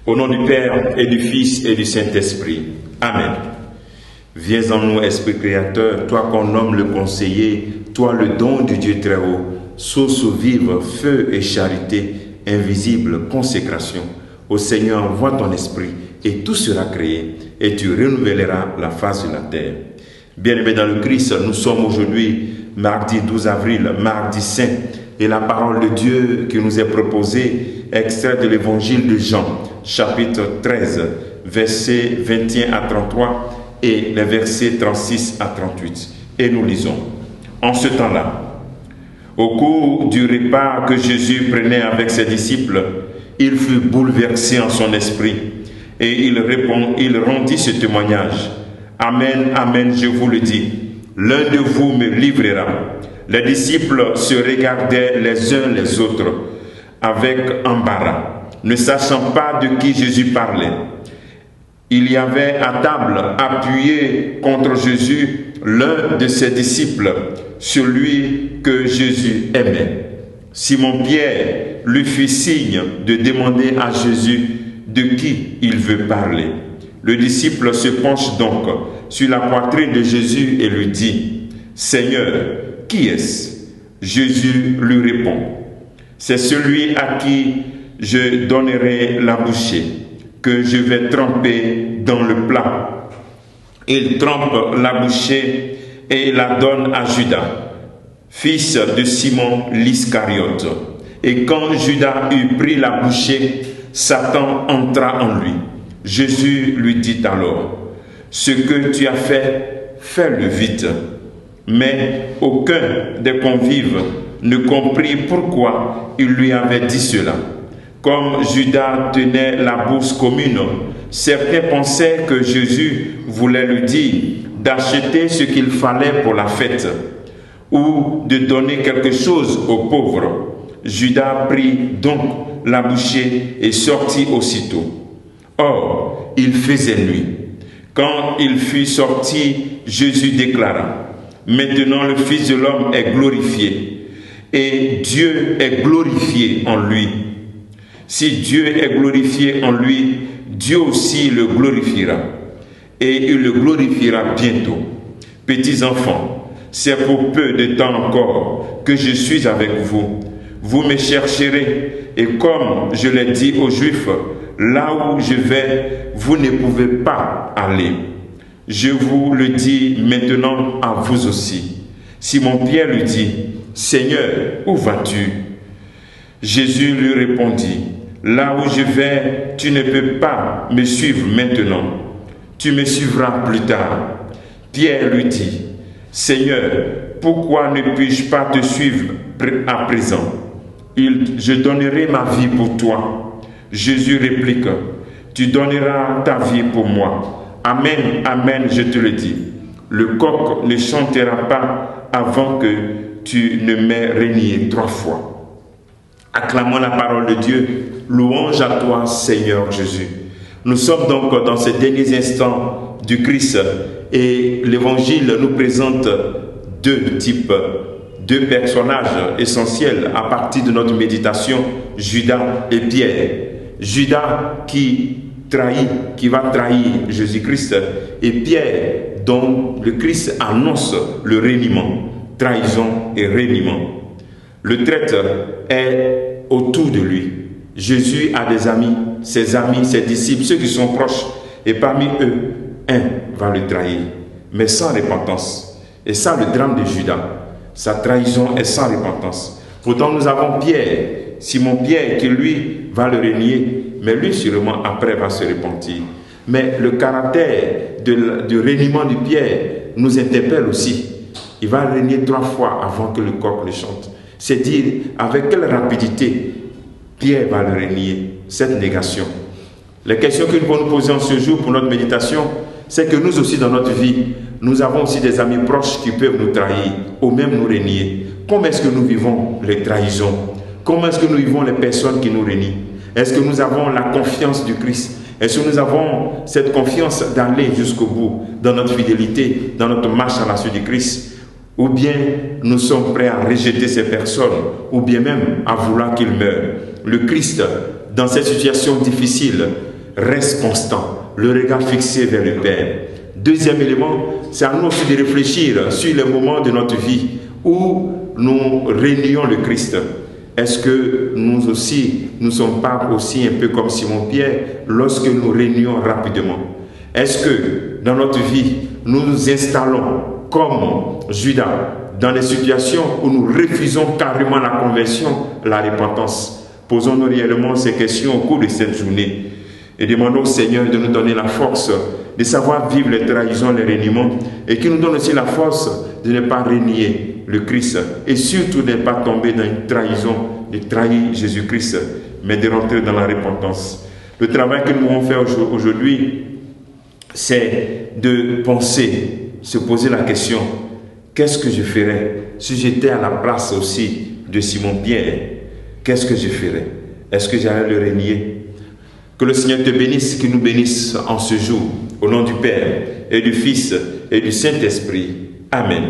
Au nom du Père et du Fils et du Saint-Esprit. Amen. Viens en nous, Esprit Créateur, toi qu'on nomme le conseiller, toi le don du Dieu très haut, source vive, feu et charité, invisible, consécration. Ô Seigneur, envoie ton Esprit et tout sera créé et tu renouvelleras la face de la terre. Bien-aimés dans le Christ, nous sommes aujourd'hui mardi 12 avril, mardi saint, et la parole de Dieu qui nous est proposée, extrait de l'évangile de Jean, chapitre 13, versets 21 à 33 et les versets 36 à 38. Et nous lisons. En ce temps-là, au cours du repas que Jésus prenait avec ses disciples, il fut bouleversé en son esprit et il rendit ce témoignage. Amen, amen, je vous le dis, l'un de vous me livrera. Les disciples se regardaient les uns les autres avec embarras, ne sachant pas de qui Jésus parlait. Il y avait à table, appuyé contre Jésus, l'un de ses disciples, celui que Jésus aimait. Simon-Pierre lui fit signe de demander à Jésus de qui il veut parler. Le disciple se penche donc sur la poitrine de Jésus et lui dit, « Seigneur, qui est-ce » Jésus lui répond, « C'est celui à qui je donnerai la bouchée, que je vais tremper dans le plat. » Il trempe la bouchée et la donne à Judas, fils de Simon l'Iscariote. Et quand Judas eut pris la bouchée, Satan entra en lui. Jésus lui dit alors, « Ce que tu as fait, fais-le vite. » Mais aucun des convives ne comprit pourquoi il lui avait dit cela. Comme Judas tenait la bourse commune, certains pensaient que Jésus voulait lui dire d'acheter ce qu'il fallait pour la fête ou de donner quelque chose aux pauvres. Judas prit donc la bouchée et sortit aussitôt. Or, il faisait nuit. Quand il fut sorti, Jésus déclara, « Maintenant le Fils de l'homme est glorifié, et Dieu est glorifié en lui. Si Dieu est glorifié en lui, Dieu aussi le glorifiera, et il le glorifiera bientôt. Petits enfants, c'est pour peu de temps encore que je suis avec vous. Vous me chercherez, et comme je l'ai dit aux Juifs, là où je vais, vous ne pouvez pas aller. Je vous le dis maintenant à vous aussi. » Simon-Pierre lui dit, « Seigneur, où vas-tu » Jésus lui répondit, « Là où je vais, tu ne peux pas me suivre maintenant. Tu me suivras plus tard. » Pierre lui dit, « Seigneur, pourquoi ne puis-je pas te suivre à présent ? Je donnerai ma vie pour toi. » Jésus réplique, « Tu donneras ta vie pour moi. Amen, amen, je te le dis. Le coq ne chantera pas avant que tu ne m'aies renié 3 fois. » Acclamons la parole de Dieu. Louange à toi, Seigneur Jésus. Nous sommes donc dans ces derniers instants du Christ et l'Évangile nous présente deux personnages essentiels à partir de notre méditation, Judas et Pierre. Judas qui va trahir Jésus-Christ, et Pierre dont le Christ annonce le reniement, trahison et reniement. Le traître est autour de lui. Jésus a des amis, ses disciples, ceux qui sont proches, et parmi eux, un va le trahir, mais sans repentance. Et ça, le drame de Judas, sa trahison est sans repentance. Pourtant, nous avons Pierre, Simon-Pierre, qui lui va le renier, mais lui sûrement après va se repentir. Mais le caractère du reniement de Pierre nous interpelle aussi. Il va renier 3 fois avant que le coq le chante. C'est dire avec quelle rapidité Pierre va le renier, cette négation. Les questions que nous pouvons nous poser en ce jour pour notre méditation, c'est que nous aussi dans notre vie, nous avons aussi des amis proches qui peuvent nous trahir ou même nous renier. Comment est-ce que nous vivons les trahisons? Comment est-ce que nous vivons les personnes qui nous renient? Est-ce que nous avons la confiance du Christ? Est-ce que nous avons cette confiance d'aller jusqu'au bout dans notre fidélité, dans notre marche à la suite du Christ? Ou bien nous sommes prêts à rejeter ces personnes, ou bien même à vouloir qu'ils meurent? Le Christ, dans cette situation difficile, reste constant, le regard fixé vers le Père. Deuxième élément, c'est à nous aussi de réfléchir sur les moments de notre vie où nous réunions le Christ. Est-ce que nous aussi, nous ne sommes pas aussi un peu comme Simon-Pierre lorsque nous réunions rapidement? Est-ce que dans notre vie, nous nous installons comme Judas dans des situations où nous refusons carrément la conversion, la repentance? Posons-nous réellement ces questions au cours de cette journée et demandons au Seigneur de nous donner la force de savoir vivre les trahisons, les reniements, et qu'il nous donne aussi la force de ne pas renier le Christ et surtout de ne pas tomber dans une trahison, de trahir Jésus-Christ, mais de rentrer dans la repentance. Le travail que nous devons faire aujourd'hui, c'est de penser, se poser la question, qu'est-ce que je ferais si j'étais à la place aussi de Simon-Pierre? Qu'est-ce que je ferais? Est-ce que j'allais le renier? Que le Seigneur te bénisse, qu'il nous bénisse en ce jour, au nom du Père et du Fils et du Saint-Esprit. Amen.